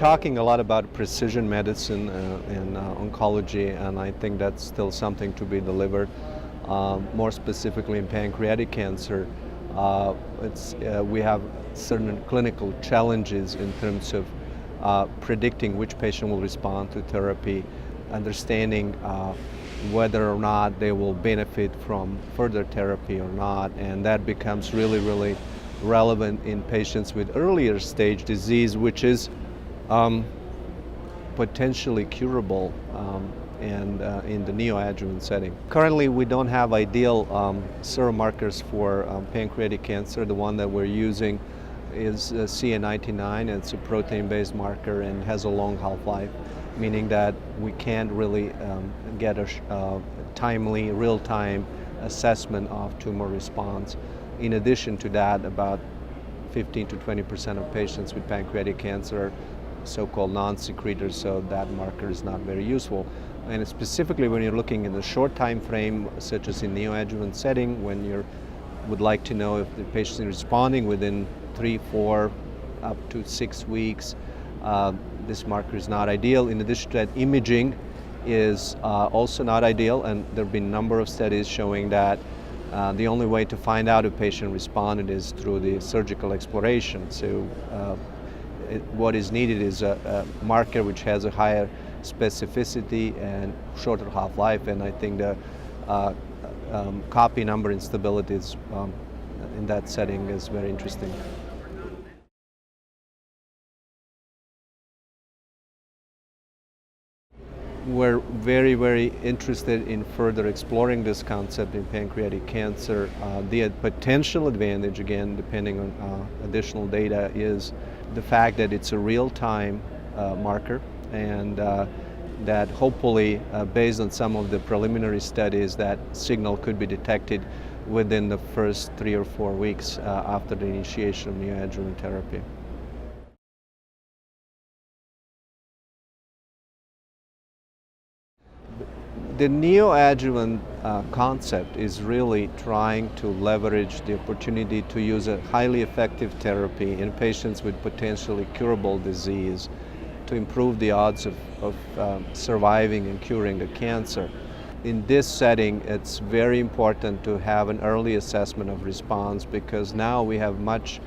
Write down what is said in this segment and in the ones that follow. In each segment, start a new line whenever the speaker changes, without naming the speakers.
talking a lot about precision medicine and oncology, and I think that's still something to be delivered. More specifically in pancreatic cancer, we have certain clinical challenges in terms of predicting which patient will respond to therapy, understanding whether or not they will benefit from further therapy or not, and that becomes really, really relevant in patients with earlier stage disease, which is potentially curable and in the neoadjuvant setting. Currently, we don't have ideal serum markers for pancreatic cancer. The one that we're using is CA19-9. It's a protein-based marker and has a long half-life, meaning that we can't really get a timely, real-time assessment of tumor response. In addition to that, about 15 to 20% of patients with pancreatic cancer are so-called non-secretors, so that marker is not very useful. And specifically when you're looking in the short time frame, such as in neoadjuvant setting, when you would like to know if the patient is responding within 3, 4, up to 6 weeks, this marker is not ideal. In addition to that, imaging is also not ideal, and there have been a number of studies showing that the only way to find out if a patient responded is through the surgical exploration. So what is needed is a marker which has a higher specificity and shorter half-life, and I think the copy number instability is, in that setting is very interesting. We're very, very interested in further exploring this concept in pancreatic cancer. The potential advantage, again, depending on additional data, is the fact that it's a real-time marker, and that hopefully, based on some of the preliminary studies, that signal could be detected within the first 3 or 4 weeks after the initiation of neoadjuvant therapy. The neoadjuvant concept is really trying to leverage the opportunity to use a highly effective therapy in patients with potentially curable disease to improve the odds of surviving and curing the cancer. In this setting, it's very important to have an early assessment of response, because now we have much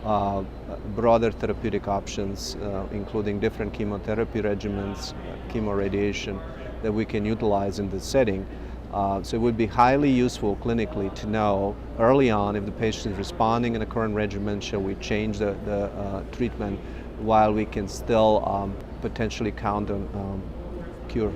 broader therapeutic options, including different chemotherapy regimens, chemoradiation, that we can utilize in this setting. So it would be highly useful clinically to know early on if the patient is responding in a current regimen. Shall we change the treatment while we can still potentially count on cure?